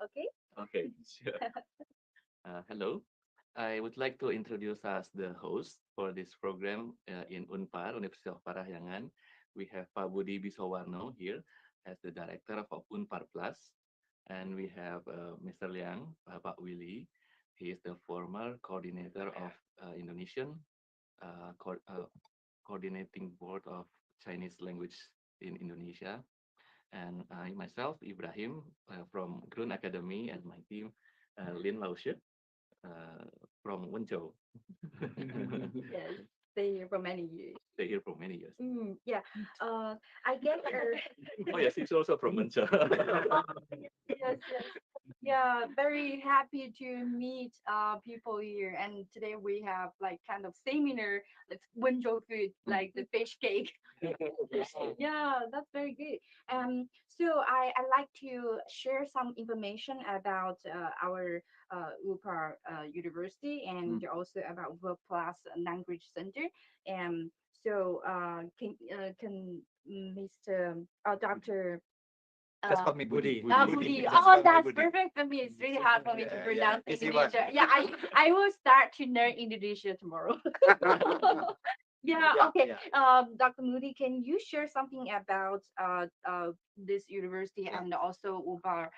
Okay. Okay, sure. Hello. I would like to introduce us the host for this program in Unpar, University of Parahyangan. We have Pak Budi Bisowarno here as the director of Unpar Plus. And we have Mr. Liang, Pak Willy. He is the former coordinator of Indonesian coordinating board of Chinese language in Indonesia. And I myself, Ibrahim, from Grun Academy, and my team, Lin Laushe, uh, from Wenzhou. Yes, stay here for many years. Stay here for many years. Yeah. I guess. Oh yes, he's also from Wenzhou. Oh, yes, yes. Yeah, very happy to meet people here. And today we have like kind of seminar, like window food, like the fish cake. Yeah, that's very good. So I like to share some information about our UPAR University and also about World Class Language Center. And so can Mr. Dr. Just Uh, call me Budi. Budi. Just Oh, call me that's Budi. perfect for me. It's really hard for me to Yeah, pronounce easy one. Indonesia. Yeah, I will start to learn Indonesia tomorrow. Yeah, Yeah, okay. yeah, Dr. Moody, can you share something about this university yeah. and also UBAR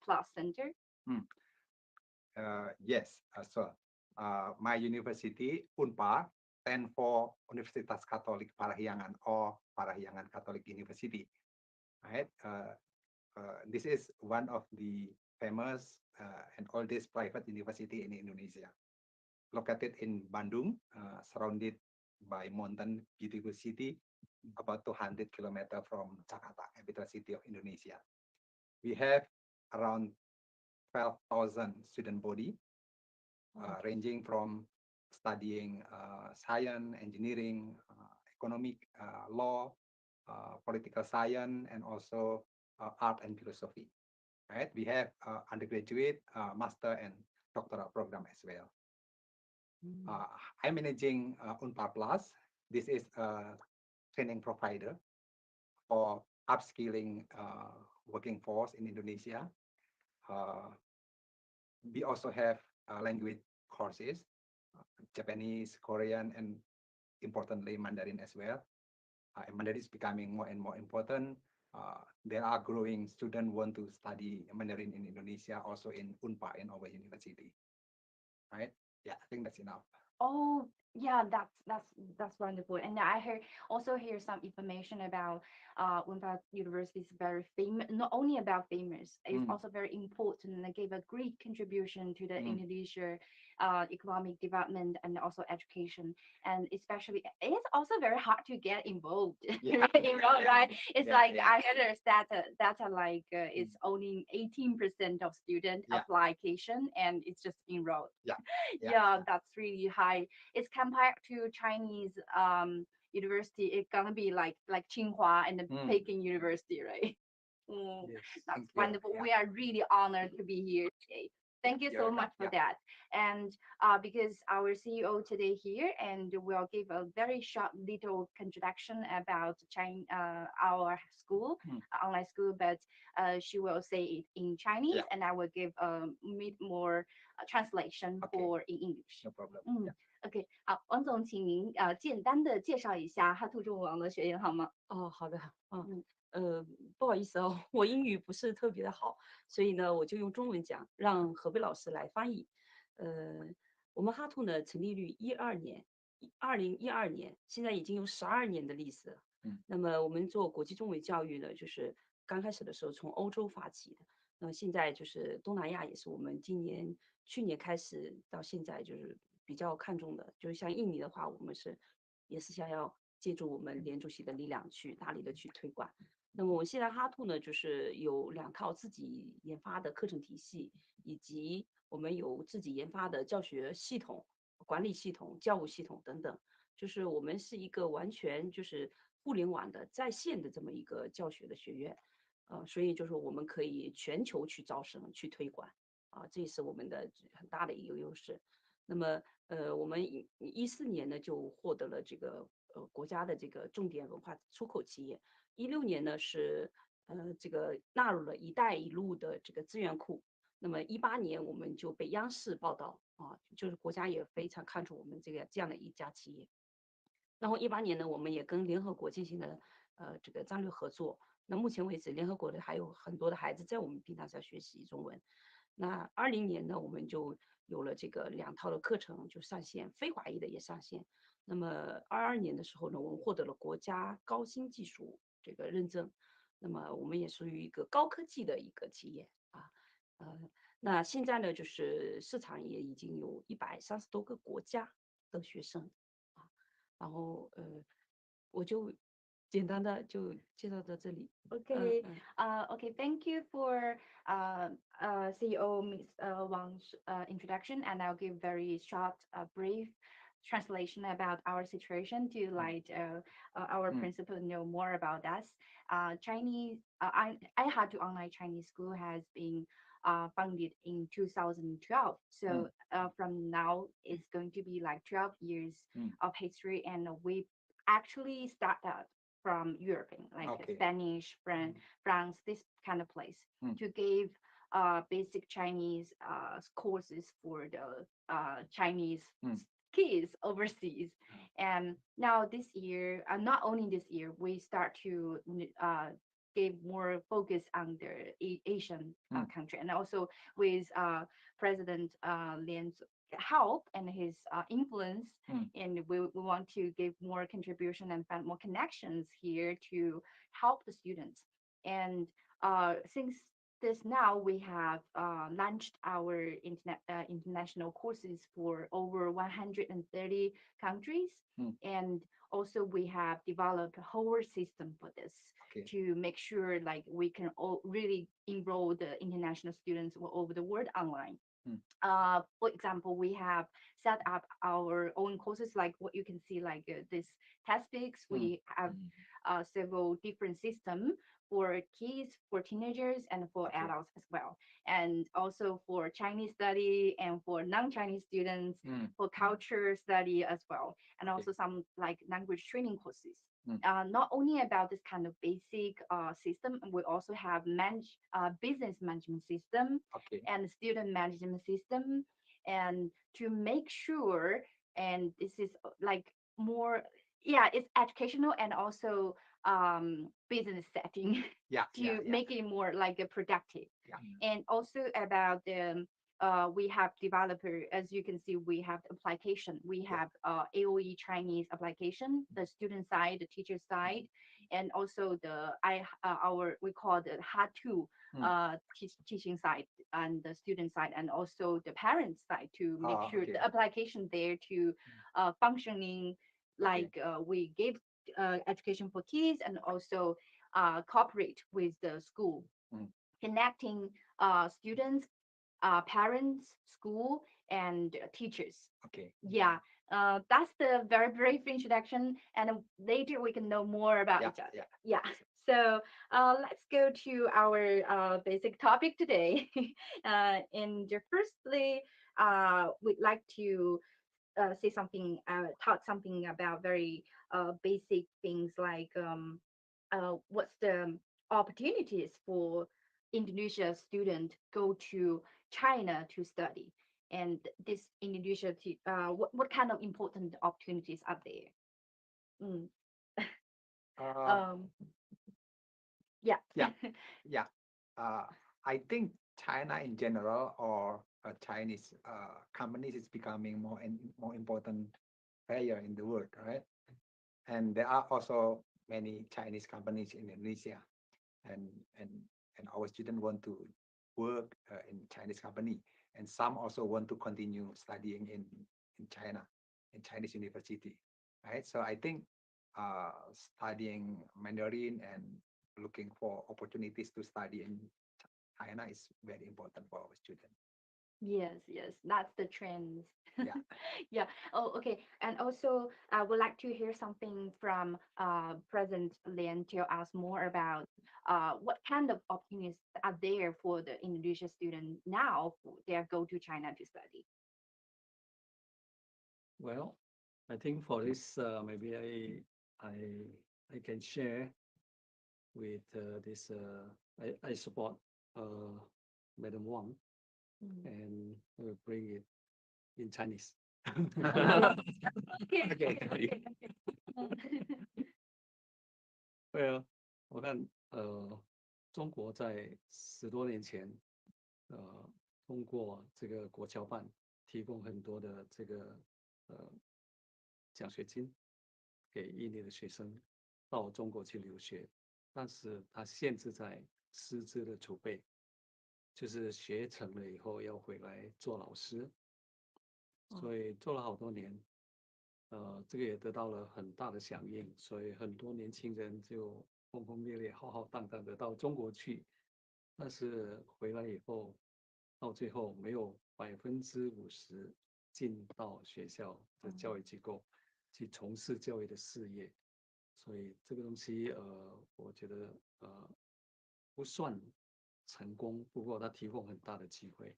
Plus Center? Hmm. Yes, my university, UNPAR, stand for Universitas Katolik Parahyangan or Parahyangan Catholic University. Right? This is one of the famous and oldest private university in Indonesia, located in Bandung, surrounded by mountain, beautiful city, about 200 kilometers from Jakarta, capital city of Indonesia. We have around 12,000 student body, ranging from studying science, engineering, economic, law, political science, and also art and philosophy. Right? We have undergraduate, master, and doctoral program as well. Uh, I'm managing Unpar Plus. This is a training provider for upskilling working force in Indonesia. Uh, we also have language courses, Japanese, Korean, and importantly Mandarin as well. And Mandarin is becoming more and more important. There are growing students want to study Mandarin in Indonesia, also in Unpar in our university. Right? Yeah, I think that's enough. Oh, yeah, that's wonderful. And I hear some information about Unpad University is very famous, not only about famous, it's Mm, also very important and gave a great contribution to the mm. Indonesia economic development and also education. And especially, it's also very hard to get involved, Yeah, enrolled, right? It's yeah, like yeah, I heard a data like mm, it's only 18% of student yeah, application and it's just enrolled. yeah, yeah, Yeah, that's really high. It's compared to Chinese university, it's gonna be like Tsinghua and the mm. Peking University, right? Mm, Yes, that's thank you. wonderful. Yeah, We are really honored to be here today. Thank you you're so welcome. much for Yeah. that. And because our CEO today here, and we'll give a very short little introduction about China, our school, Mm. online school, but she will say it in Chinese, Yeah, and I will give a bit more translation okay, for in English. no problem. 嗯 Yeah. ，OK，好，王总，请您简单的介绍一下哈兔中文网络学院好吗？哦，好的，嗯不好意思哦，我英语不是特别的好，所以呢，我就用中文讲，让何贝老师来翻译。我们哈兔呢成立于2012年，2012年，现在已经有12年的历史了。那么我们做国际中文教育呢，就是刚开始的时候从欧洲发起的，那么现在就是东南亚也是我们去年开始到现在就是比较看重的，就是像印尼的话，我们也是想要借助我们联主席的力量去大力的去推广。那么我现在哈兔呢，就是有2套自己研发的课程体系，以及我们有自己研发的教学系统、管理系统、教务系统等等。就是我们是一个完全就是互联网的在线的这么一个教学的学院，所以就是我们可以全球去招生、去推广，这也是我们的很大的一个优势。那么我们14年呢就获得了这个国家的这个重点文化出口企业。16年呢是这个纳入了"一带一路"的这个资源库。那么18年我们就被央视报道啊，就是国家也非常看重我们这样的一家企业。然后18年呢，我们也跟联合国进行了这个战略合作。那目前为止，联合国的还有很多的孩子在我们平台上学习中文。那20年呢，我们就有了这个2套的课程就上线，非华裔的也上线。那么22年的时候呢，我们获得了国家高新技术这个认证。那么我们也属于一个高科技的一个企业啊，那现在呢，就是市场也已经有130多个国家的学生啊，然后我就简单的就介绍到这里。Okay. Okay. Thank you for CEO Miss Wang's introduction, and I'll give very short, brief translation about our situation to let our principal know more about us. Chinese, I had to online Chinese school has been founded in 2012. So from now it's going to be like 12 years of history, and we actually started from European, like Okay. Spanish, France, this kind of place, to give basic Chinese courses for the Chinese kids overseas. And now this year, not only this year, we start to give more focus on the Asian country, and also with President Lian's help and his influence, and we want to give more contribution and find more connections here to help the students. And since this now we have launched our international courses for over 130 countries, and also we have developed a whole system for this to make sure like we can really enroll the international students all over the world online. For example, we have set up our own courses, like what you can see, like this textbooks. We have several different systems for kids, for teenagers, and for adults as well. And also for Chinese study and for non-Chinese students, for culture study as well. And also some like language training courses. Not only about this kind of basic system, we also have business management system and student management system, and to make sure, and this is like more, it's educational and also business setting to make it more like a productive. And also about the we have developer, as you can see, we have application. We have AOE Chinese application, the student side, the teacher side, and also our we call the H2 teaching side and the student side, and also the parent side, to make sure the application there to functioning like we give education for kids, and also cooperate with the school, connecting students, parents, school, and teachers. That's the very brief introduction, and later we can know more about each other. So let's go to our basic topic today. And firstly, we'd like to say something, talk something about very basic things, like what's the opportunities for Indonesia student go to China to study, and this Indonesia, what kind of important opportunities are there? I think China in general, or Chinese companies, is becoming more and more important player in the world, right? And there are also many Chinese companies in Indonesia, and our students want to work in Chinese company, and some also want to continue studying in China, in Chinese university, right? So I think studying Mandarin and looking for opportunities to study in China is very important for our students. Yes, that's the trend. Oh, okay. And also, I would like to hear something from President Lian, tell us more about what kind of opportunities are there for the Indonesia student now they go to China to study. Well, I think for this, maybe I can share with this. I support Madam Wang and I will bring it in Chinese. Okay. Okay. Okay. 我看中国在10多年前，通过这个国侨办提供很多的这个呃奖学金给印尼的学生到中国去留学，但是它限制在师资的储备，就是学成了以后要回来做老师，所以做了好多年，这个也得到了很大的响应，所以很多年轻人就轰轰烈烈、浩浩荡荡的到中国去，但是回来以后，到最后没有50%进到学校的教育机构去从事教育的事业，所以这个东西我觉得不算成功，不过它提供很大的机会。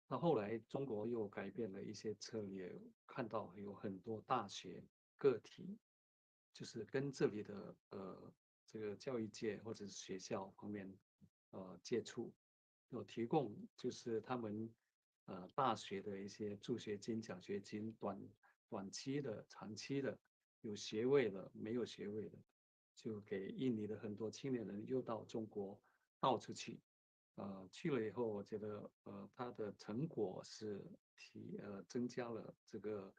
那后来中国又改变了一些策略，看到有很多大学个体，就是跟这里的这个教育界或者是学校方面接触，有提供就是他们大学的一些助学金、奖学金，短期的、长期的，有学位的、没有学位的，就给印尼的很多青年人又到中国到处去。去了以后，我觉得它的成果是增加了这个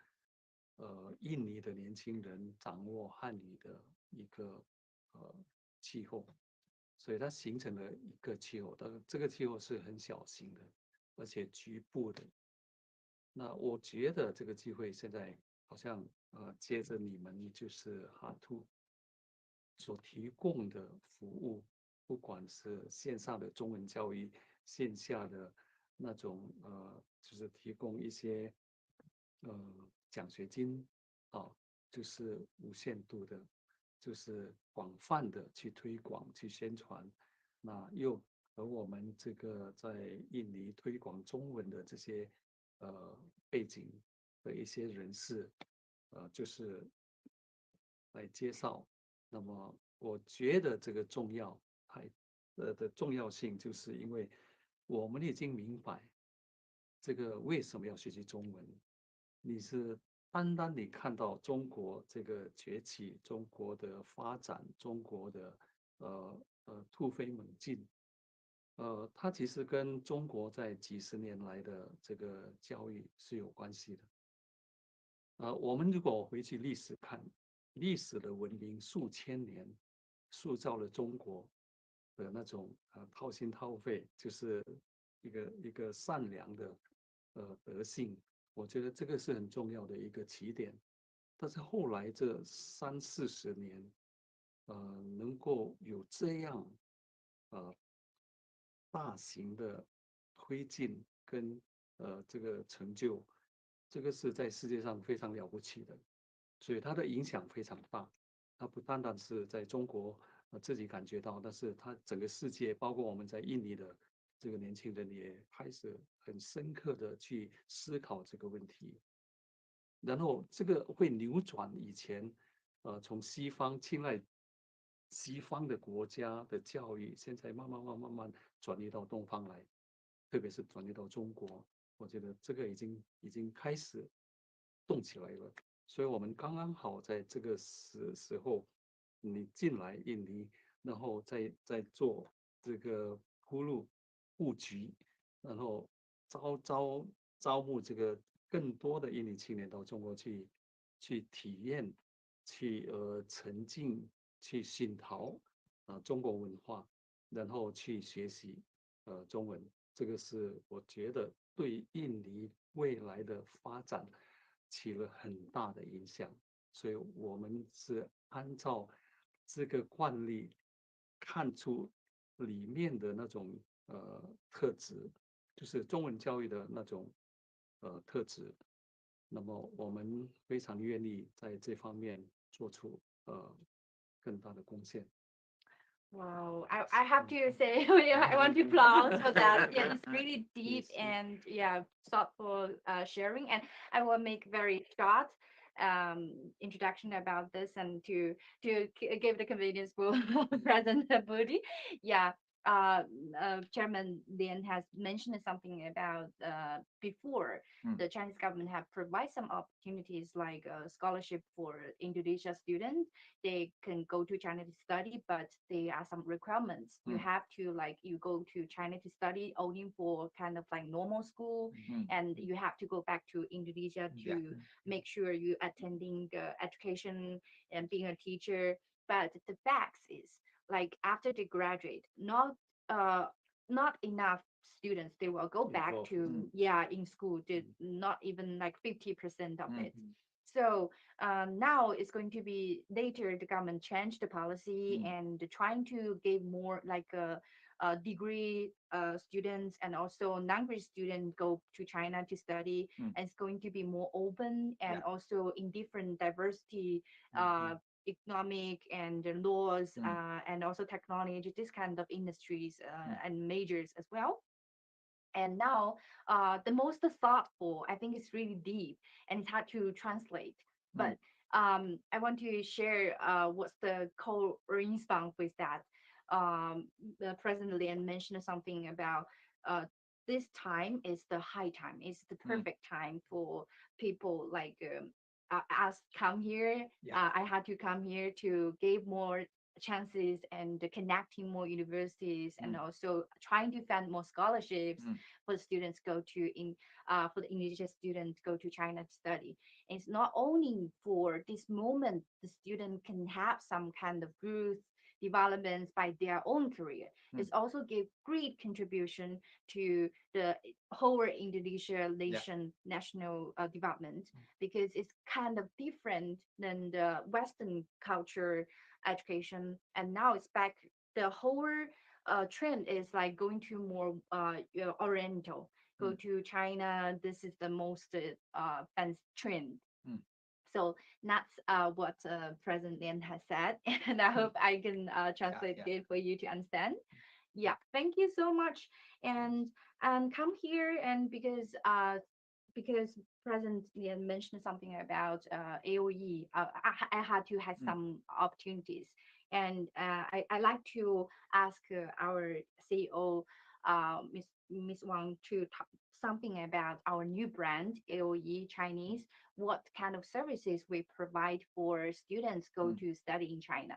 印尼的年轻人掌握汉语的一个呃气候，所以它形成了一个气候，但这个气候是很小型的，而且局部的。那我觉得这个机会现在好像接着你们就是哈兔所提供的服务，不管是线上的中文教育，线下的那种就是提供一些奖学金啊，就是无限度的，就是广泛的去推广、去宣传，那又和我们这个在印尼推广中文的这些背景的一些人士，就是来介绍。那么我觉得这个的重要性，就是因为我们已经明白这个为什么要学习中文。你是单单你看到中国这个崛起、中国的发展、中国的突飞猛进，它其实跟中国在几十年来的这个教育是有关系的。我们如果回去历史看，历史的文明数千年，塑造了中国的那种掏心掏肺，就是一个善良的德性。我觉得这个是很重要的一个起点。但是后来这30-40年，能够有这样呃大型的推进跟这个成就，这个是在世界上非常了不起的，所以它的影响非常大。它不单单是在中国自己感觉到，但是它整个世界，包括我们在印尼的这个年轻人也开始很深刻的去思考这个问题。然后这个会扭转以前，从西方青睐西方的国家的教育，现在慢慢转移到东方来，特别是转移到中国，我觉得这个已经开始动起来了。所以我们刚刚好在这个时候，你进来印尼，然后再做这个铺路布局，然后招募这个更多的印尼青年到中国去体验，去沉浸，去熏陶中国文化，然后去学习中文。这个是我觉得对印尼未来的发展起了很大的影响。所以我们是按照这个惯例看出里面的那种特质，就是中文教育的那种特质。那么我们非常愿意在这方面做出更大的贡献。Wow, I have to say, yeah, I want to applaud for that. Yeah, it's really deep and yeah, thoughtful sharing. And I will make very short introduction about this and to give the convenience for present Budi. Yeah, Chairman Lian has mentioned something about before the Chinese government have provided some opportunities like a scholarship for Indonesia students. They can go to China to study, but there are some requirements. You have to like you go to China to study only for kind of like normal school, and you have to go back to Indonesia to make sure you attending education and being a teacher. But the facts is like after they graduate, uh not enough students they will go back Involved. to in school did not even like 50% of it. Mm. So now it's going to be later the government changed the policy and trying to give more like a degree students and also non-degree students go to China to study, and it's going to be more open and also in different diversity economic and the laws and also technology, this kind of industries and majors as well. And now the most thoughtful, I think it's really deep and it's hard to translate. But I want to share what's the co-response with that. The President Lian mentioned something about this time is the high time, is the perfect time for people like us come here. I had to come here to give more chances and connecting more universities and also trying to find more scholarships for the students go to in for the Indonesian students go to China to study. And it's not only for this moment the student can have some kind of growth developments by their own career. It's also give great contribution to the whole Indonesia nation national development, because it's kind of different than the Western culture education. And now it's back, the whole trend is like going to more oriental, go to China. This is the most fancy trend. So that's what President Lian has said, and I hope I can translate it for you to understand. Yeah, thank you so much. And come here, and because President Lian mentioned something about AOE, I had to have some opportunities, and I like to ask our CEO, Miss Wang, to talk something about our new brand AOE Chinese. What kind of services we provide for students go to study in China?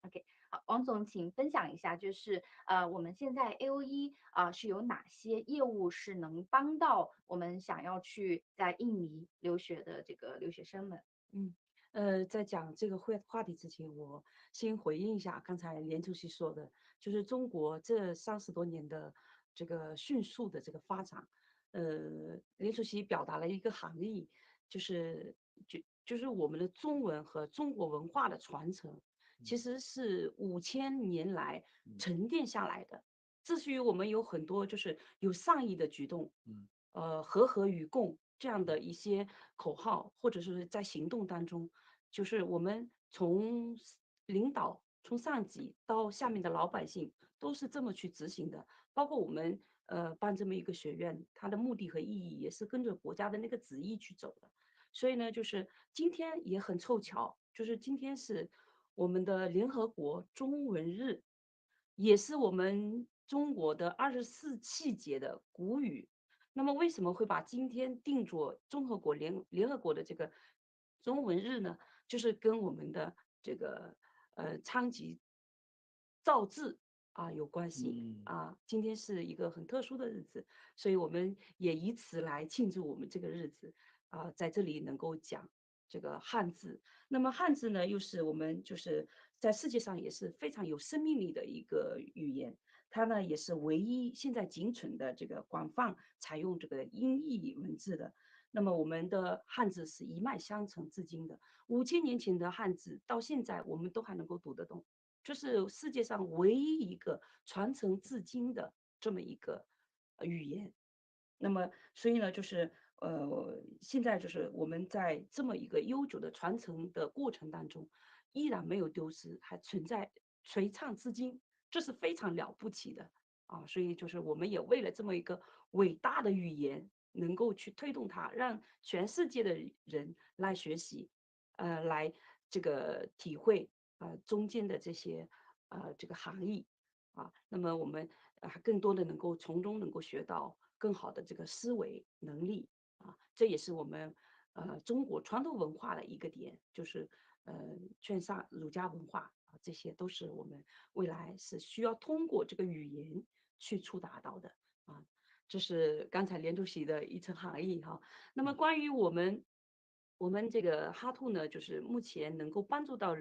OK，好，王总，请分享一下，就是我们现在 AOE 是有哪些业务是能帮到我们想要去在印尼留学的这个留学生们？在讲这个话题之前，我先回应一下刚才连主席说的，就是中国这30多年的这个迅速的这个发展。连主席表达了一个含义，就是我们的中文和中国文化的传承，其实是5000年来沉淀下来的。至于我们有很多就是有善意的举动，和与共这样的一些口号，或者是在行动当中，就是我们从领导从上级到下面的老百姓都是这么去执行的。包括我们办这么一个学院，它的目的和意义也是跟着国家的那个旨意去走的。所以呢，就是今天也很凑巧，就是今天是我们的联合国中文日，也是我们中国的24气节的古语。那么为什么会把今天定做联合国的这个中文日呢？就是跟我们的这个昌吉造字有关系今天是一个很特殊的日子，所以我们也以此来庆祝我们这个日子在这里能够讲这个汉字。那么汉字呢，又是我们就是在世界上也是非常有生命力的一个语言。它呢也是唯一现在仅存的这个广泛采用这个音译文字的。那么我们的汉字是一脉相承至今的，5000年前的汉字到现在我们都还能够读得懂，就是世界上唯一一个传承至今的这么一个语言。那么所以呢，就是现在就是我们在这么一个悠久的传承的过程当中，依然没有丢失，还存在垂唱至今，这是非常了不起的所以就是我们也为了这么一个伟大的语言，能够去推动它，让全世界的人来学习，来这个体会中间的这些这个含义。那么我们更多的能够从中能够学到更好的这个思维能力这也是我们中国传统文化的一个点，就是劝善儒家文化这些都是我们未来是需要通过这个语言去触达到的这是刚才连主席的一层含义那么关于我们这个哈兔呢，就是目前能够帮助到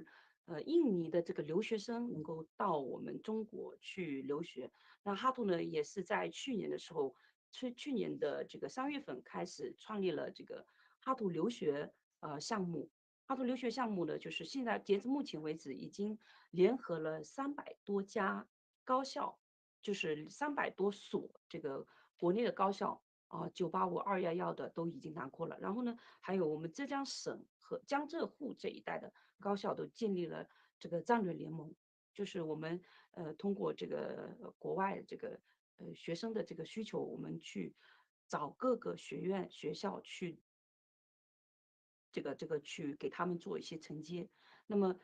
印尼的这个留学生能够到我们中国去留学。那哈兔呢，也是在去年的时候，去年的这个3月份开始创立了这个哈兔留学项目。哈兔留学项目呢，就是现在截至目前为止，已经联合了300多家高校，就是300多所这个国内的高校985、211的都已经囊括了。然后呢，还有我们浙江省和江浙沪这一带的高校都建立了这个战略联盟，就是我们通过这个国外这个学生的这个需求，我们去找各个学院学校去去给他们做一些承接。那么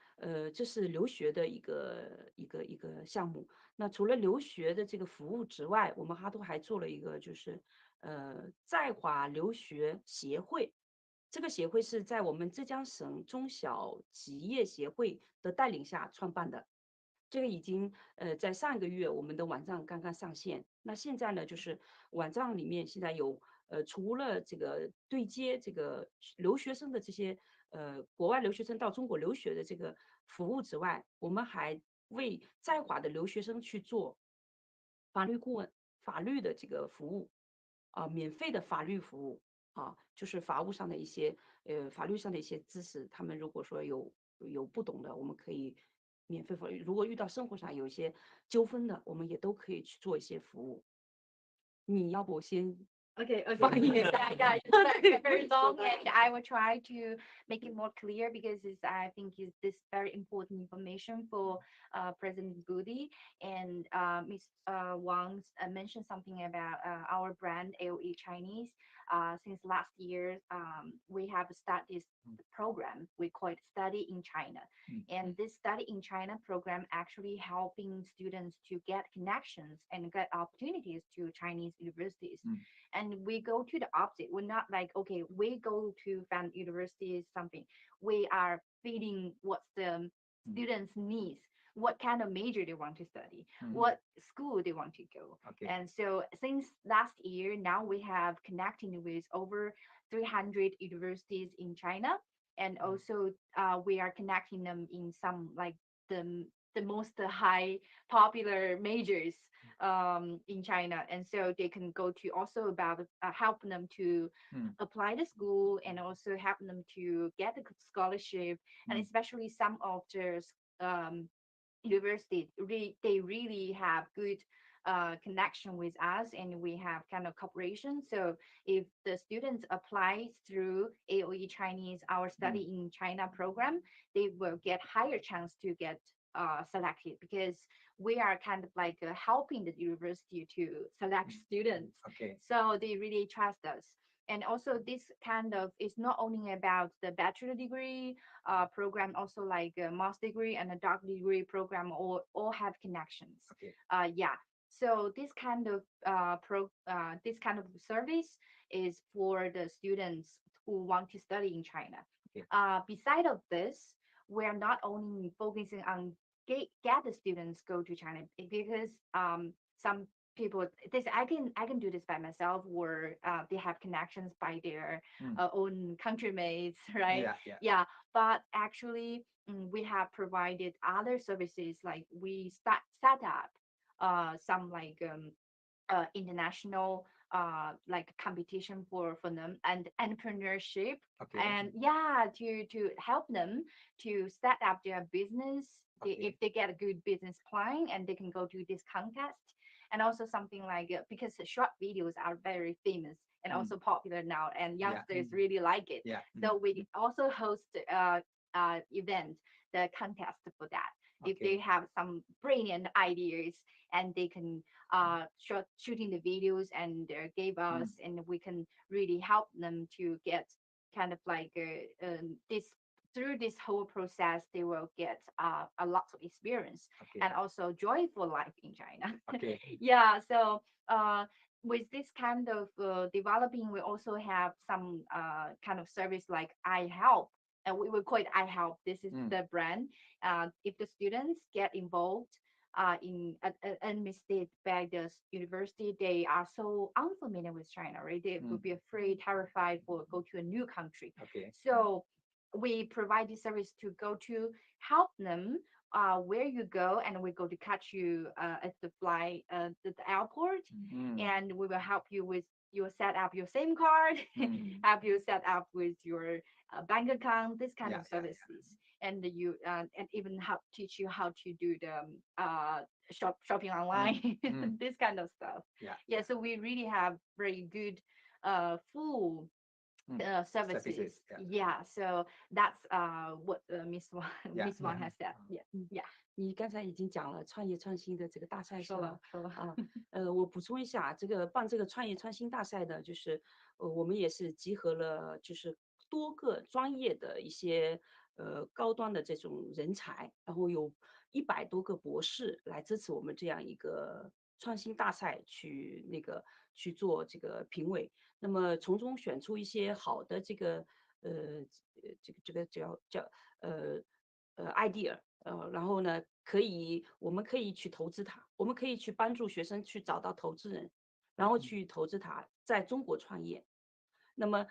这是留学的一个项目。那除了留学的这个服务之外，我们哈都还做了一个就是在华留学协会。这个协会是在我们浙江省中小企业协会的带领下创办的。这个已经在上一个月我们的网站刚刚上线。那现在呢，就是网站里面现在有除了这个对接这个留学生的这些国外留学生到中国留学的这个服务之外，我们还为在华的留学生去做法律顾问、法律的这个服务免费的法律服务就是法务上的一些法律上的一些知识，他们如果说有不懂的，我们可以免费服务。如果遇到生活上有一些纠纷的，我们也都可以去做一些服务。你要不我先 Okay, okay. 翻译 Yeah, it's very, very long, and I will try to make it more clear because I think is this very important information for President Budi and Miss Wang mentioned something about our brand AOE Chinese. Since last year, we have started this program we call it Study in China, and this Study in China program actually helping students to get connections and get opportunities to Chinese universities. And we go to the opposite. We're not like, okay, we go to found university something. We are feeding what the students needs, what kind of major they want to study, what school they want to go. Okay. And so since last year, now we have connecting with over 300 universities in China. And also we are connecting them in some like the most high popular majors in China, and so they can go to also about help them to apply the school and also help them to get the scholarship, and especially some of the universities they really have good connection with us, and we have kind of cooperation. So if the students apply through AOE Chinese, our study in China program, they will get higher chance to get selected because we are kind of like helping the university to select students. Okay. So they really trust us. And also this kind of is not only about the bachelor degree program, also like a master degree and a doctor degree program all have connections. Okay. Yeah. So this kind of service is for the students who want to study in China. Okay. Beside of this, we're not only focusing on get the students go to China because some people this I can do this by myself, or they have connections by their own countrymates, right? Yeah. But actually we have provided other services, like we set up some like international like competition for them and entrepreneurship. Okay. And yeah, to help them to set up their business. Okay. If they get a good business plan, and they can go to this contest. And also something like because the short videos are very famous and also popular now, and youngsters really like it. Yeah. So we also host event, the contest for that. If Okay. they have some brilliant ideas, and they can shooting the videos and gave us, and we can really help them to get kind of like this through this whole process, they will get a lot of experience Okay. and also joyful life in China. Okay. Yeah, so with this kind of developing, we also have some kind of service like I help, and we will call it I help. This is Mm. the brand. If the students get involved in enemy state back the university, they are so unfamiliar with China, right? They will Mm. be afraid, terrified for go to a new country. Okay. So we provide this service to go to help them where you go, and we go to catch you at the flight the airport, Mm. and we will help you with your set up your SIM card, Mm. help you set up with your bank account, this kind Yeah, of yeah, services, and you and even help teach you how to do the shopping yeah. online, Mm. this kind of stuff. Yeah, Yeah, so we really have very good full Mm. services. Services. Yeah. Yeah, so that's what Miss Wang Yeah. Miss Wang Yeah. has said. Yeah, 嗯， yeah. 你刚才已经讲了创业创新的这个大赛是说了吧？说了。啊，我补充一下，这个办这个创业创新大赛的，就是我们也是集合了就是多个专业的一些高端的这种人才，然后有100多个博士来支持我们这样一个创新大赛去去做这个评委，那么从中选出一些好的这个这个idea。然后呢，我们可以去投资它，我们可以去帮助学生去找到投资人，然后去投资它，在中国创业。那么，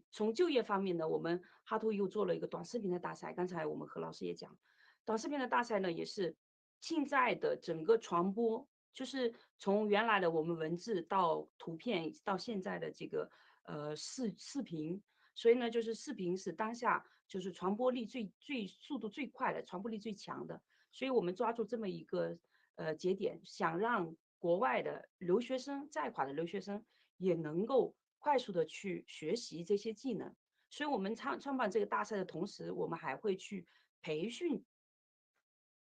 从就业方面呢，我们哈图又做了一个短视频的大赛。刚才我们何老师也讲，短视频的大赛呢，也是现在的整个传播，就是从原来的我们文字到图片，到现在的这个视频，所以呢，就是视频是当下就是传播力最速度最快的，传播力最强的。所以我们抓住这么一个节点，想让国外的留学生在华的留学生也能够快速的去学习这些技能。所以我们创办这个大赛的同时，我们还会去培训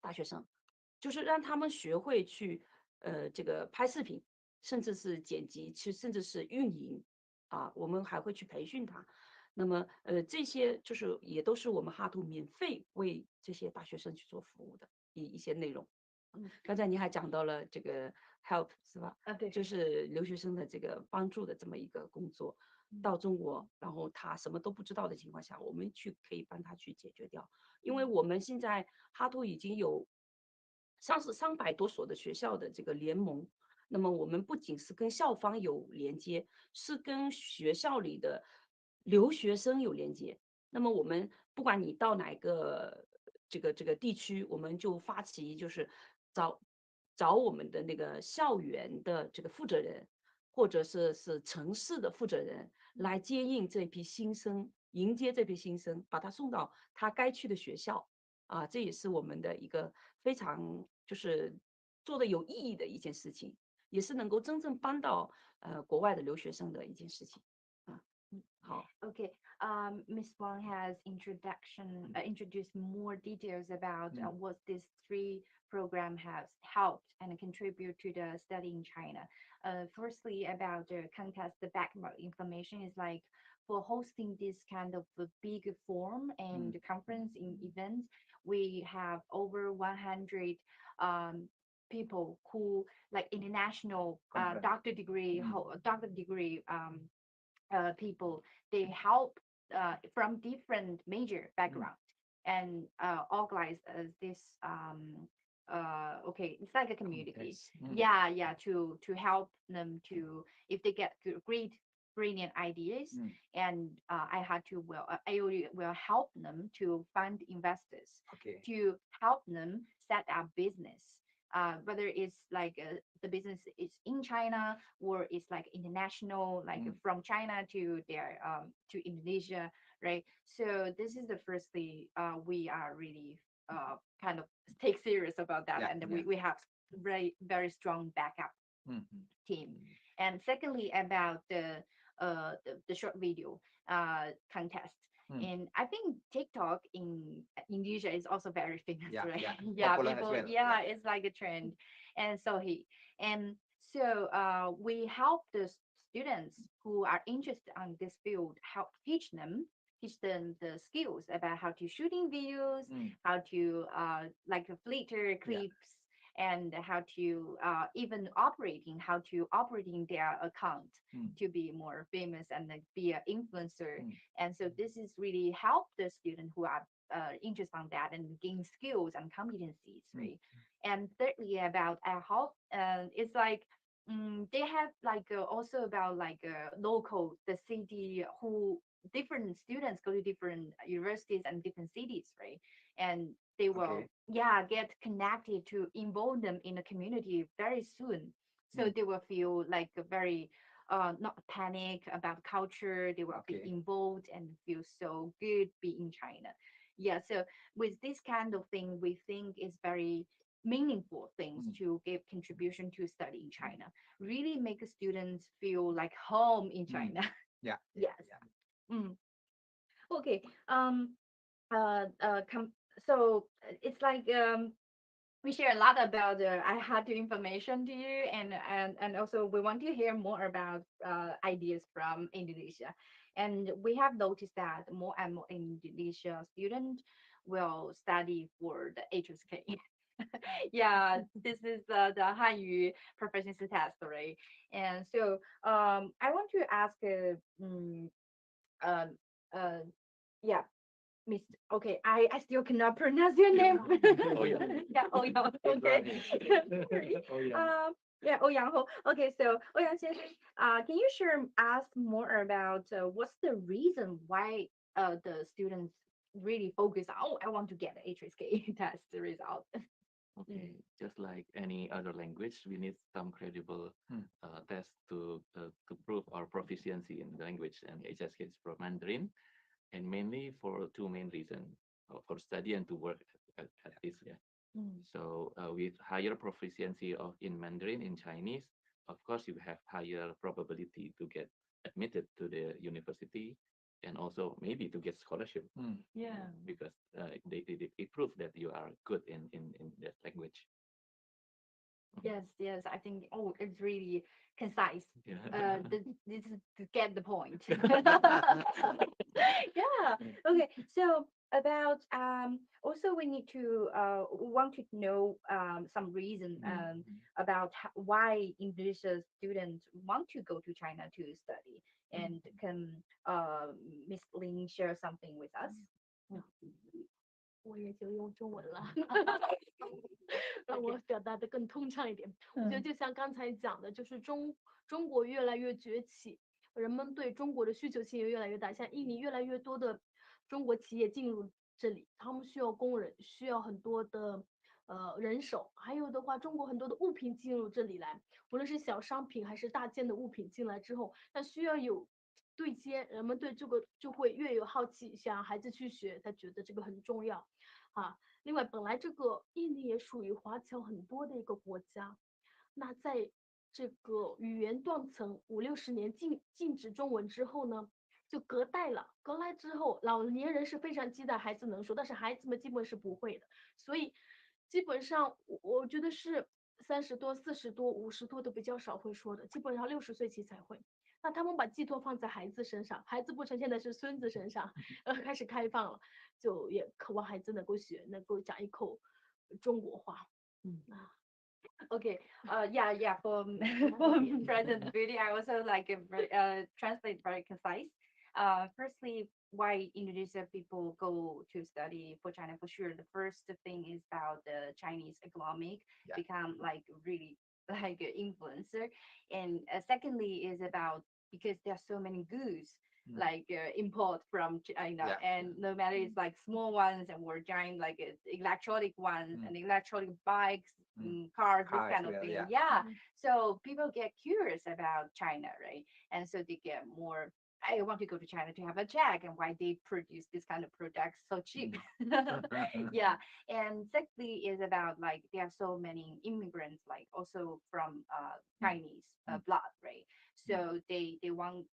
大学生，就是让他们学会去这个拍视频，甚至是剪辑，甚至是运营啊，我们还会去培训他。那么这些就是也都是我们哈图免费为这些大学生去做服务的一些内容。刚才您还讲到了这个 help 是吧？啊，对，就是留学生的这个帮助的这么一个工作，到中国，然后他什么都不知道的情况下，我们可以帮他去解决掉。因为我们现在哈图已经有300多所的学校的这个联盟，那么我们不仅是跟校方有连接，是跟学校里的留学生有连接。那么我们不管你到哪个这个地区，我们就发起就是找我们的那个校园的这个负责人，或者是城市的负责人来接应这批新生，迎接这批新生，把他送到他该去的学校。啊，这也是我们的一个非常就是做的有意义的一件事情，也是能够真正帮到国外的留学生的一件事情。啊，好。Okay, Miss Wang has introduced more details about Mm. what this three program has helped and contribute to the study in China. Firstly, about the contest, the background information is like for hosting this kind of a big forum and conference in events, we have over 100 people who like international Conference. doctor degree people. They help from different major background and organize this okay, it's like a community. Contest. Yeah, yeah, to help them to if they get great brilliant ideas, and I had to AOD will help them to find investors, Okay. to help them set up business, whether it's like the business is in China or it's like international, like from China to their to Indonesia, right? So this is the firstly we are really kind of take serious about that, Yeah, and yeah. we have very strong backup team. And secondly, about the short video contest. And I think TikTok in Indonesia is also very famous, Yeah, right? yeah. Yeah, Popular as people, well. yeah, it's like a trend. And so we help the students who are interested on this field, help teach them teach them the skills about how to shooting videos, Mm. how to like a flitter Yeah. clips, and how to even operating, how to operating their account Mm. to be more famous and like, be an influencer. Mm. And so this is really help the student who are interested on that and gain skills and competencies, Mm. right? And thirdly, about how it's like they have like also about like local the city who different students go to different universities and different cities, right? And they will Okay. yeah get connected to involve them in the community very soon, so Mm. they will feel like a very not panic about culture. They will be Okay. involved and feel so good being in China. Yeah, so with this kind of thing, we think is very meaningful things Mm. to give contribution to study in China. Really make students feel like home in Mm. China. Yeah. Yeah. Yes. Yeah. Mm. Okay. So it's like we share a lot about I had the information to you, and also we want to hear more about ideas from Indonesia. And we have noticed that more and more Indonesia students will study for the HSK. Yeah, this is the Hanyu proficiency test, right? And so I want to ask um, uh, yeah, Miss. Okay, I still cannot pronounce your name. Oh yeah. Yeah, oh yeah. Don't Okay. worry. Sorry. Oh yeah. Yeah, Oh Yang Ho. Okay, so Oh Yang 先生, can you share us more about what's the reason why the students really focus on, oh, I want to get the HSK test result. Okay, just like any other language, we need some credible Mm. test to prove our proficiency in the language, and HSK is for Mandarin, and mainly for two main reasons: for study and to work at this. Yeah. Mm. So with higher proficiency of in Mandarin in Chinese, of course you have higher probability to get admitted to the university, and also maybe to get scholarship. Mm. Yeah. Because it proves that you are good in that language. Yes, yes. I think, oh, it's really concise. Yeah. This is to get the point. Yeah. Okay. So about also we need to want to know some reason about why Indonesian students want to go to China to study, and can Miss Lin share something with us? 我也就用中文了，让我表达的更通畅一点。我觉得就像刚才讲的，就是中国越来越崛起，人们对中国的需求性也越来越大。像印尼越来越多的中国企业进入这里，他们需要工人，需要很多的人手，还有的话，中国很多的物品进入这里来，无论是小商品还是大件的物品进来之后，那需要有对接，人们对这个就会越有好奇，想让孩子去学，他觉得这个很重要。啊，另外，本来这个印尼也属于华侨很多的一个国家，那在这个语言断层50-60年禁止中文之后呢，就隔代了。隔代之后，老年人是非常期待孩子能说，但是孩子们基本是不会的，所以基本上我觉得是30多、40多、50多都比较少会说的，基本上60岁起才会。那他们把寄托放在孩子身上，孩子不成，现在是孙子身上，开始开放了。就也渴望孩子能够学，能够讲一口中国话。Okay. Yeah. For present beauty, I also like translate very concise. Firstly, why Indonesia people go to study for China for sure. The first thing is about the Chinese economic Yeah. become like really like an influencer, and secondly is about because there are so many goods like import from China, Yeah. and no matter it's like small ones and or giant like electronic ones and electronic bikes, cars, this Cars, kind of yeah, thing. yeah. Yeah. So people get curious about China, right? And so they get more. I want to go to China to have a check and why they produce this kind of products so cheap. Yeah. And secondly is about like there are so many immigrants like also from Chinese blood, right? So they want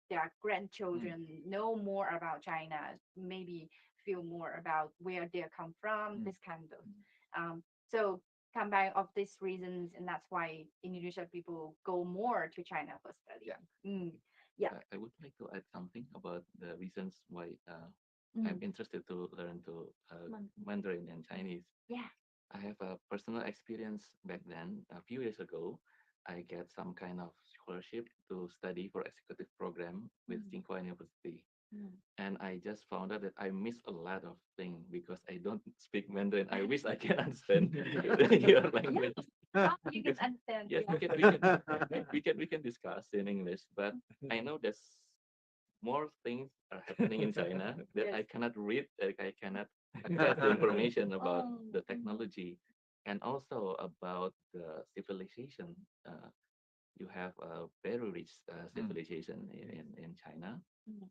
their grandchildren know more about China, maybe feel more about where they come from, this kind of. So combine of these reasons, and that's why Indonesian people go more to China for study. Yeah. Yeah. I would like to add something about the reasons why I'm Mm. interested to learn to Man- Mandarin and Chinese. Yeah. I have a personal experience back then. A few years ago, I get some kind of scholarship to study for executive program with Mm. Tsinghua University. Mm. And I just found out that I miss a lot of things because I don't speak Mandarin. I wish I can understand your language. Now you can understand. Yes, Yeah. we can discuss in English, but I know there's more things are happening in China that Yes. I cannot read, that I cannot access the information about Oh. the Mm. technology and also about the civilization. You have a very rich civilization in China. Mm.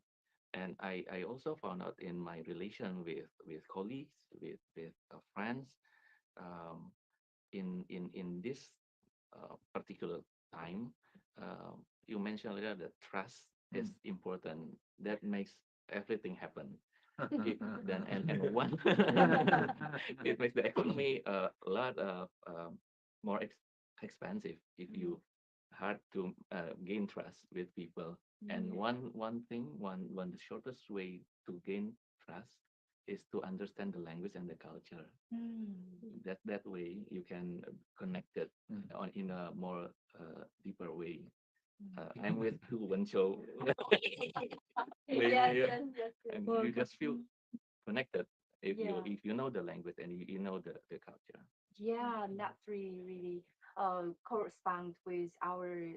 And I also found out in my relation with colleagues, with friends, um, in this particular time, you mentioned earlier that trust is important. That makes everything happen. It, then and one it makes the economy a lot of more expensive if Mm. you hard to gain trust with people. And Mm. one the shortest way to gain trust is to understand the language and the culture. Mm. That way you can connect it on in a more deeper way. I'm with Wen Chou. Yes, Yeah, yes, yes, yes. and you just feel connected if you Yeah. if you know the language and you know the culture. Yeah, that's really, really correspond with our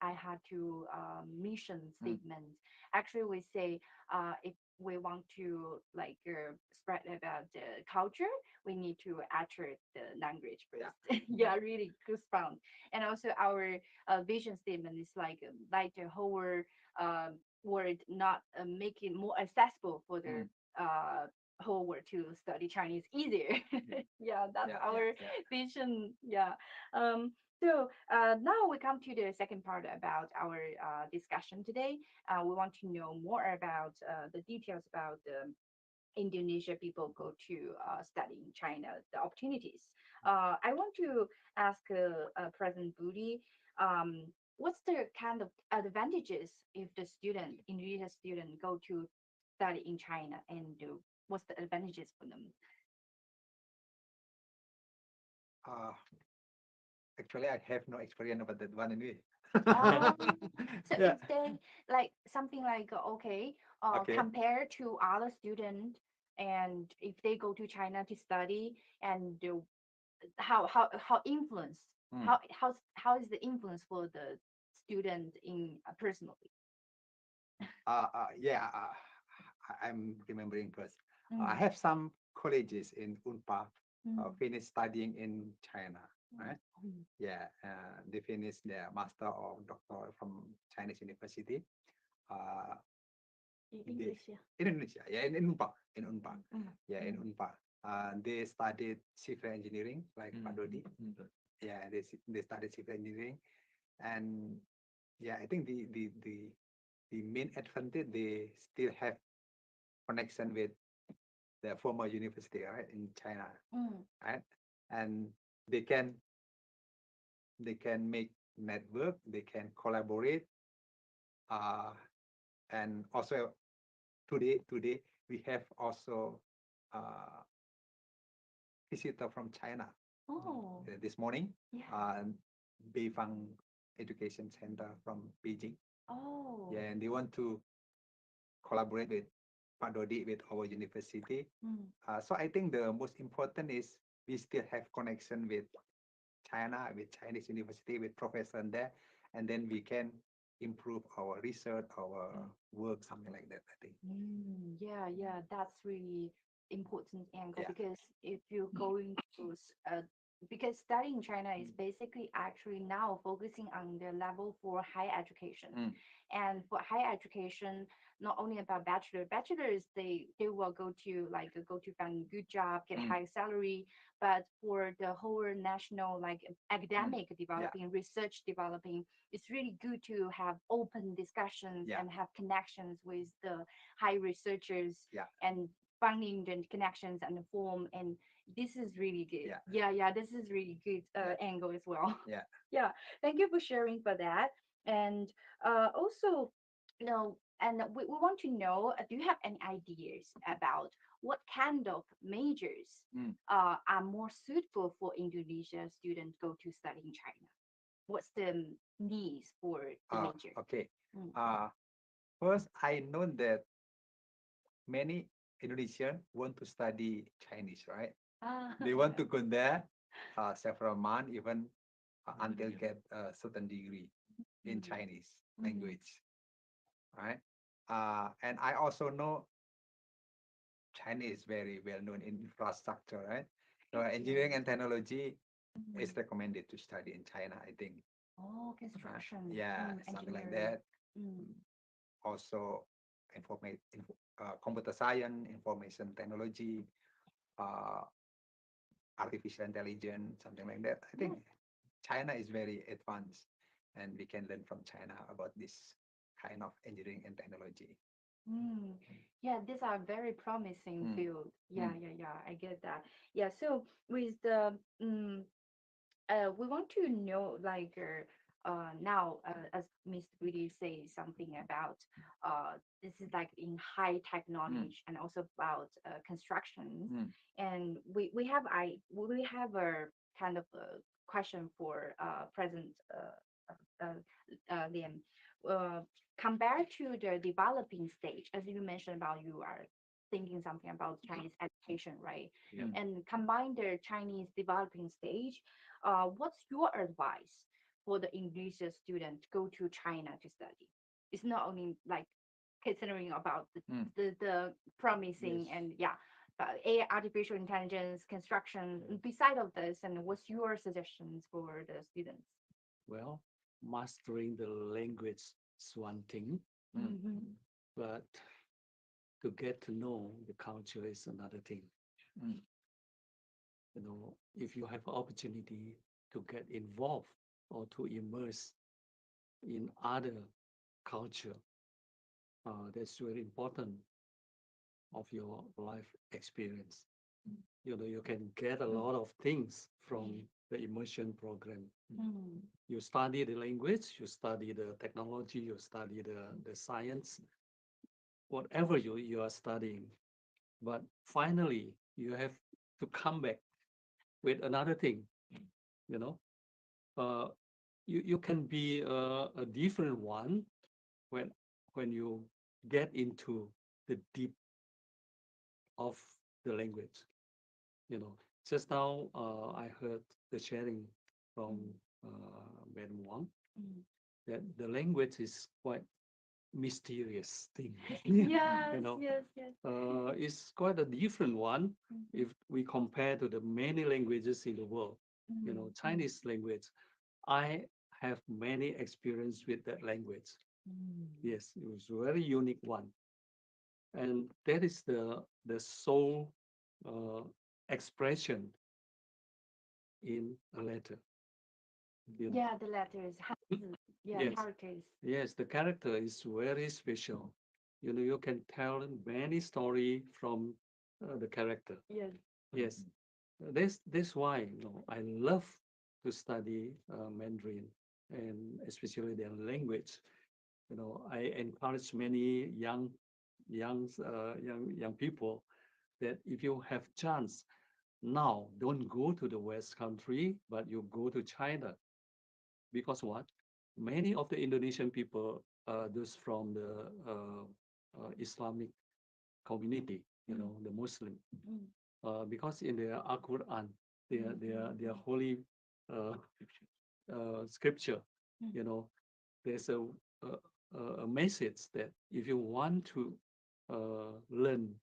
I had to mission statement. Actually, we say if we want to like spread about the culture, we need to utter the language Yeah. first. Yeah, really correspond. And also our vision statement is like the whole word not make it more accessible for the uh whole world to study Chinese easier. Yeah, that's Yeah, yeah, our yeah. vision. Yeah. So now we come to the second part about our discussion today. We want to know more about the details about the Indonesia people go to study in China, the opportunities. I want to ask President Budi, what's the kind of advantages if the student, Indonesia student, go to study in China, and what's the advantages for them? Uh, Actually, I have no experience about that one anyway. Um, so Yeah. if they like something like okay, Okay. compared to other student, and if they go to China to study, and how influence Mm. how is the influence for the student in personally? Yeah. I'm remembering first. I Mm, have some colleges in Unpa mm, finished studying in China, right? mm, Yeah, they finished their master or doctor from Chinese university. Uh, in they, English, yeah. in Indonesia, yeah, in Unpa, in Unpa, mm, yeah, in mm, Unpa. They studied civil engineering, like Pak Dodi. Yeah, they studied civil engineering, and yeah, I think the main advantage they still have connection with the former university, right, in China, mm, right, and they can they can make network, they can collaborate, uh, and also today we have also uh, visitor from China oh, this morning, yeah, uh, Beifang Education Center from Beijing. oh, Yeah, and they want to collaborate with Pak Dodi with our university. mm, So I think the most important is we still have connection with China, with Chinese university, with professor there, and then we can improve our research, our work, something like that, I think. yeah, yeah, that's really important angle Yeah. because if you're going to because studying in China is basically actually now focusing on the level for higher education. Mm. And for higher education, not only about bachelors, they will go to go to find a good job, get Mm. high salary. But for the whole national like academic Yeah. developing, research developing, it's really good to have open discussions Yeah. and have connections with the high researchers Yeah. and finding the connections and the form. And this is really good. Yeah. Yeah, yeah, this is really good Yeah. angle as well. Yeah. Yeah, thank you for sharing for that. And also No, and we want to know, do you have any ideas about what kind of majors Mm. are more suitable for Indonesia students go to study in China? What's the needs for the major? Okay. Mm. First, I know that many Indonesians want to study Chinese, right? Ah, They want to go there several months, even until get a certain degree in Mm. Chinese Mm. language, right? And I also know China is very well known in infrastructure, right? So engineering and technology is Mm. recommended to study in China, I think. Oh, construction, Yeah, something like engineering. that. Mm. Also, computer science, information technology, uh, artificial intelligence, something like that. I think Yes. China is very advanced, and we can learn from China about this kind of engineering and technology. Mm. Yeah, these are very promising Mm. field. Yeah, Mm. yeah, I get that. Yeah, so with the we want to know like now as Miss Booty say something about this is like in high tech Mm. knowledge and also about constructions, Mm. and we have a kind of a question for President Liam. Uh, Compared to the developing stage, as you mentioned about you are thinking something about Chinese education, right? Yeah. And combine the Chinese developing stage, what's your advice for the English student to go to China to study? It's not only like considering about Mm. the promising Yes. and yeah, but AI, artificial intelligence, construction. Beside of this, and what's your suggestions for the students? Well, mastering the language is one thing, Mm. Mhm. but to get to know the culture is another thing. Mm. If you have opportunity to get involved or to immerse in other culture, that's very important of your life experience. You can get a lot of things from the immersion program. Mm. You study the language, you study the technology, you study the science, whatever you are studying. But finally, you have to come back with another thing, you know. Uh, you can be a different one when when you get into the deep of the language. You know, just now I heard the sharing from Madam Wang Mm. that the language is quite mysterious thing. Yes, you know, yes, yes. it's quite a different one if we compare to the many languages in the world. Mm. Chinese language. I have many experience with that language. Mm. Yes, it was a very unique one, and that is the sole uh, expression in a letter. You know, Yeah, the letters. Yeah, yes, characters. yes, the character is very special. You can tell many story from the character. Yes. Yes, that's why I love to study Mandarin and especially their language. I encourage many young people that if you have chance now, don't go to the West country, but you go to China because what? Many of the Indonesian people, those from the Islamic community, the Muslim, Mm. because in their Al-Quran, their holy uh, scripture, Mm. you know, there's a message that if you want to learn,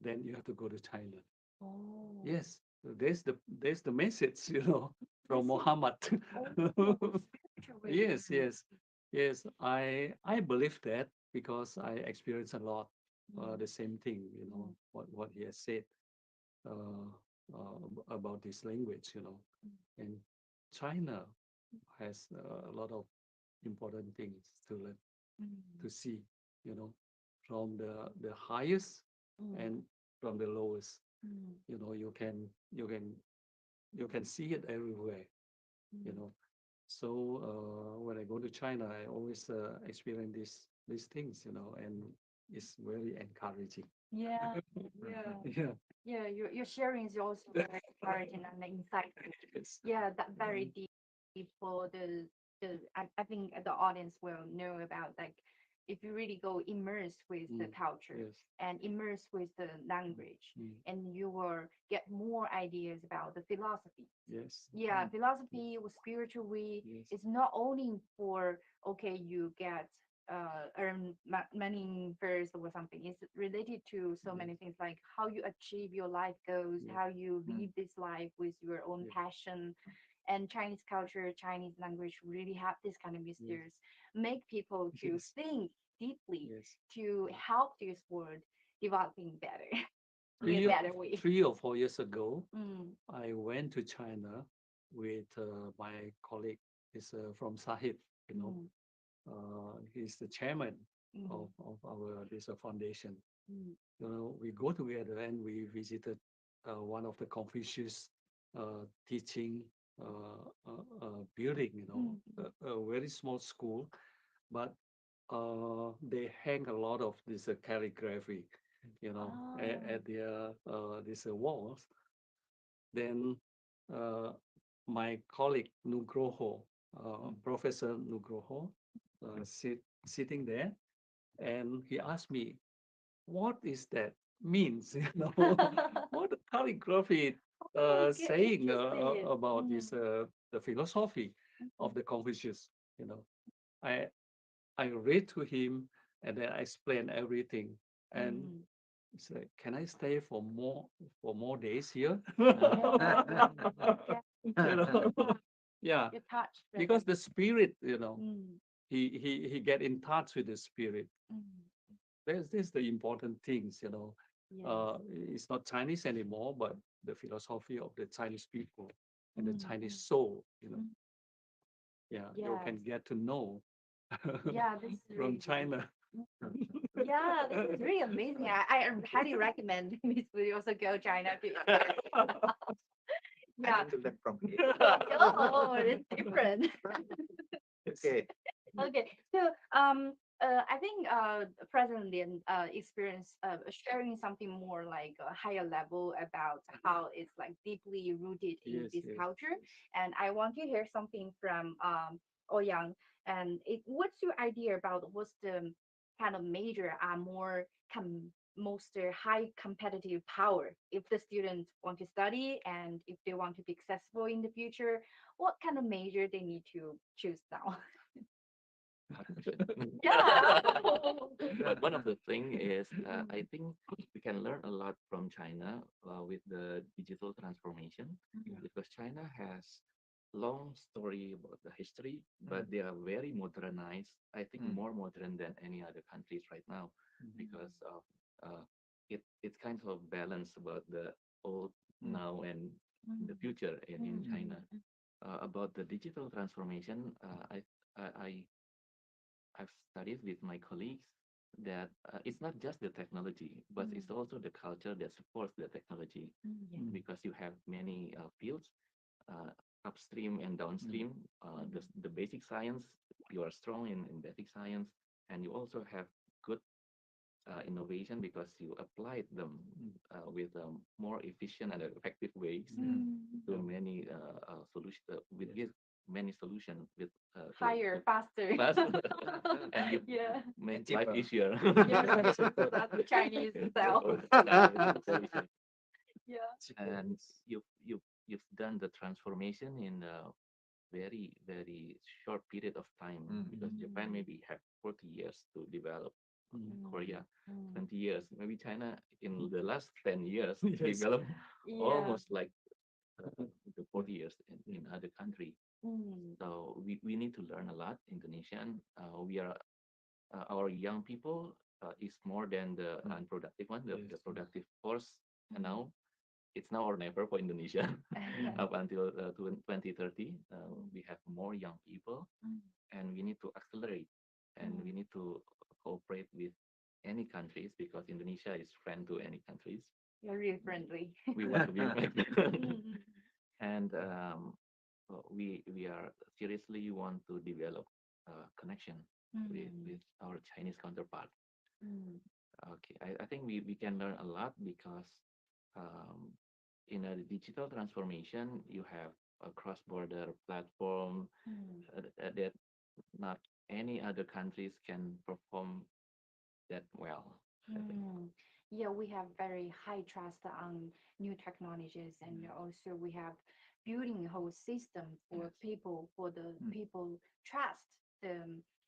then you have to go to China. Oh. Yes, there's the message, from This is Muhammad. oh spiritual way. Yes, yes, yes. I believe that because I experience a lot Mm. the same thing, Mm. what he has said uh, about this language, and China has a lot of important things to learn, Mm. to see, you know, from the highest Mm. and from the lowest. Mm. You can see it everywhere. You Mm. know, So when I go to China, I always experience these things, and it's very encouraging. Yeah, yeah, Yeah. yeah. Your sharing is also very encouraging and insightful. Yes. Yeah, that very deep for the I think the audience will know about like if you really go immersed with the Mm, culture yes. and immersed with the language, Mm, and you will get more ideas about the philosophy. yes. Yeah, philosophy or spiritual way Yes. is not only for okay, you get earn money first or something. It's related to so Yes. many things like how you achieve your life goals, Yes. how you live this life with your own Yes. passion. And Chinese culture, Chinese language really have this kind of Yes. mysteries, make people to Yes. think deeply Yes. to help this world developing better in a Three, better way. 3 or 4 years ago, Mm, I went to China with my colleague. Is from Sahib. You know, mm, he's the chairman mm, of our this foundation. mm. We go together and we visited one of the Confucius teaching building. Mm. A very small school, but they hang a lot of this calligraphy, Oh. at their these walls. Then uh, my colleague Nugroho, Professor Nugroho, sitting there, and he asked me, "What is that means?" What the calligraphy Okay, saying interesting. about Mm, this the philosophy mhm, of the Confucius. I I read to him and then I explain everything. And mm. he said, "Can I stay for more days here?" Yeah, yeah, You know, yeah, you touched because them. the spirit, Mm, he get in touch with the spirit. mm. This the important things, Yes. It's not Chinese anymore, but the philosophy of the Chinese people and the Mm, Chinese mm, soul, mm. yeah, you Yes. can get to know Yeah, this is from really good. China. Yeah, this is really amazing. I highly recommend Miss Woody also go China to I yeah. need to learn from here. Oh, it's different. Okay. Okay, so I think President Lin experienced sharing something more like a higher level about how it's like deeply rooted in Yes, this yes, culture, yes. and I want to hear something from Ouyang. And what's your idea about what's the kind of major are more most high competitive power if the students want to study and if they want to be successful in the future, what kind of major they need to choose now? Yeah. But one of the thing is, I think we can learn a lot from China with the digital transformation, because China has long story about the history, but they are very modernized. I think Mm. more modern than any other countries right now, because of it's kind of balance about the old Mm. now and the Mm, future in mm, China. About the digital transformation, I I've studied with my colleagues that it's not just the technology, but mm, it's also the culture that supports the technology, mm, Mm. because you have many fields, uh, upstream and Mm. downstream. The basic science, you are strong in basic science, and you also have good innovation because you applied them with more efficient and effective ways Mm. mm. to many solution with give many solutions with Higher, faster. class and you Yeah. make life Cheaper. easier. Yeah. That's the Chinese style. Yeah. And you've done the transformation in a very short period of time, Mm. because Japan Mm, maybe have 40 years to develop, mm, Korea mm. 20 years, maybe China in the last 10 years Yes. develop Yeah. almost like the 40 years in other country. Mm, So we need to learn a lot Indonesian. We are our young people is more than the unproductive one, the Yes. productive force. And mm. now it's now or never for Indonesia. Mm. Up until 2030, we have more young people, Mm, and we need to accelerate, and mm. we need to cooperate with any countries, because Indonesia is friend to any countries. You're really friendly. We want to be friend. Mm, And we are seriously want to develop connection with our Chinese counterpart. Okay, I think we can learn a lot because um, in a digital transformation, you have a cross-border platform that not any other countries can perform that well. I think. Yeah, we have very high trust on new technologies, and also we have building a whole system for Yes. people, for the Mm. people trust the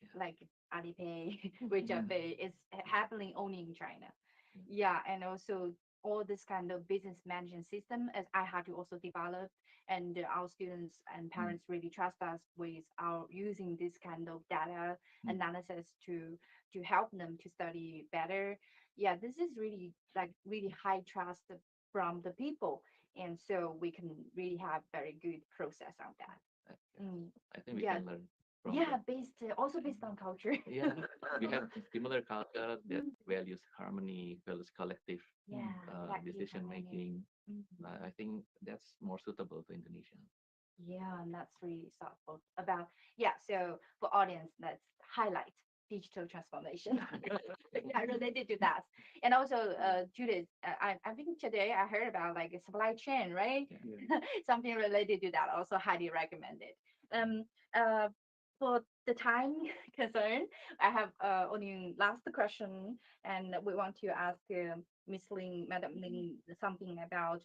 Yeah. like Alipay, WeChat is happening only in China. Mm. Yeah, and also all this kind of business management system as I had to also develop, and our students and parents really trust us with our using this kind of data analysis to help them to study better. Yeah, this is really like really high trust from the people, and so we can really have very good process on that. Yes. I think we Yeah, can learn from yeah, them. based also based on culture. Yeah, we have similar culture that values harmony, values collective Yeah, collective decision harmony. making. I think that's more suitable to Indonesia. Yeah, and that's really thoughtful about, yeah, so for audience, let's highlight digital transformation. Yeah, related to that. And also, Judith, I think today I heard about like a supply chain, right? Yeah. Something related to that, also highly recommended. Um, uh, for the time concern, I have only last question, and we want to ask Miss Ling, Madam Ling, something about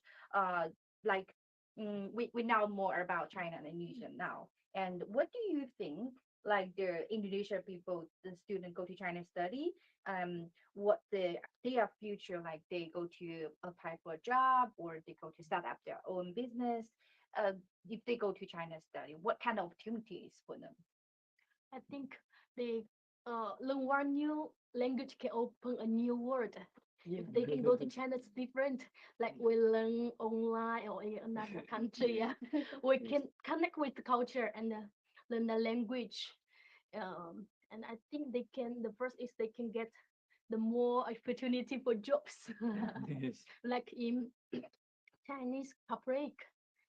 like we know more about China and Indonesia now. And what do you think, like the Indonesia people, the student go to China study, what their future, like they go to apply for a job or they go to start up their own business, uh, if they go to China study, what kind of opportunities for them? I think they learn one new language can open a new world. Yeah. If they can go to China, it's different. Like we learn online or in another country, yeah, we can connect with the culture and learn the language. And I think they can. The first is they can get the more opportunity for jobs, Yes. like in Chinese public.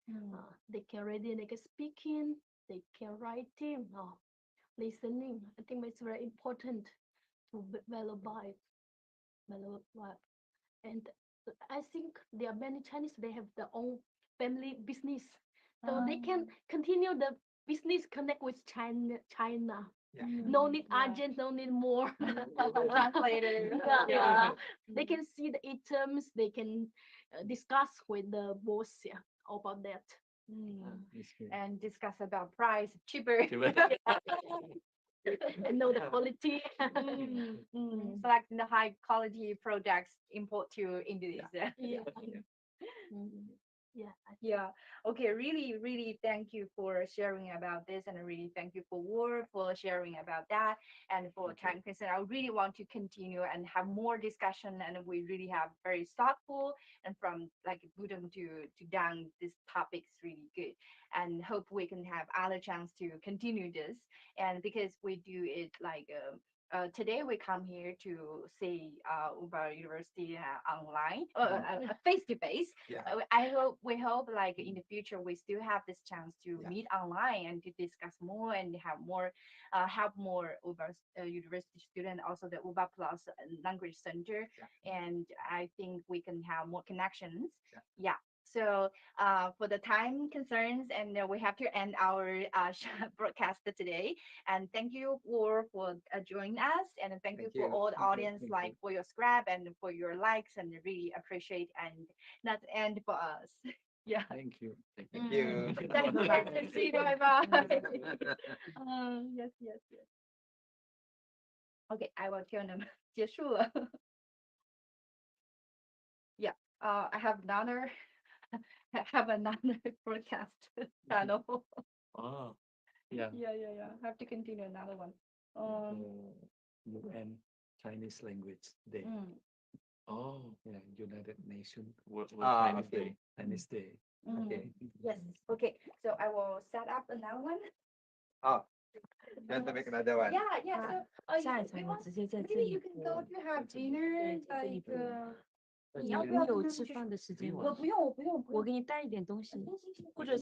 Mm. They can reading, they can speaking, they can writing, or listening. I think it's very important to value. And I think there are many Chinese, they have their own family business. So they can continue the business connect with China. Yeah. No need Yeah. agent, no need more. Translator. Yeah, Yeah. they can see the items, they can discuss with the boss, yeah, about that. That's good. And discuss about price cheaper. And know the quality. Selecting the high quality products import to Indonesia. Yeah. Mm. Yeah. Yeah. Okay. Really, really thank you for sharing about this, and I really thank you for War for sharing about that, and for time concern. I really want to continue and have more discussion, and we really have very thoughtful and from like bottom to down. This topic is really good, and hope we can have other chance to continue this. And because we do it like. Today we come here to see Uber University online, face to face. Yeah. We hope like in the future we still have this chance to Yeah. meet online and to discuss more and have more help more Uber university student, also the Uber Plus language center. Yeah. And I think we can have more connections. Yeah. Yeah. So for the time concerns, and we have to end our broadcast today. And thank you for joining us, and thank you Thank for you. all the Thank you. audience, Thank like you. for your subscribe and for your likes, and really appreciate. And not end for us. Yeah. Thank you. Thank Thank you. you. Thank you. See you. Bye bye. Yes, yes, yes. Okay, I will turn them. 结束了. Yeah. I have another. I have another broadcast channel. Oh, Yeah. Yeah. I have to continue another one. UN Chinese Language Day. oh, Yeah, United Nations World Ah, Chinese okay. Day. Chinese Day. Okay. Yes. Okay. So I will set up another one. Oh, you want to make another one? Yeah. So 下一 we 层我 want 直接在这 maybe 里 you can 播 go to have 对 dinner 在这里 like 播。你要不要你有跟他们去吃饭的时间吗？我不用，我给你带一点东西，或者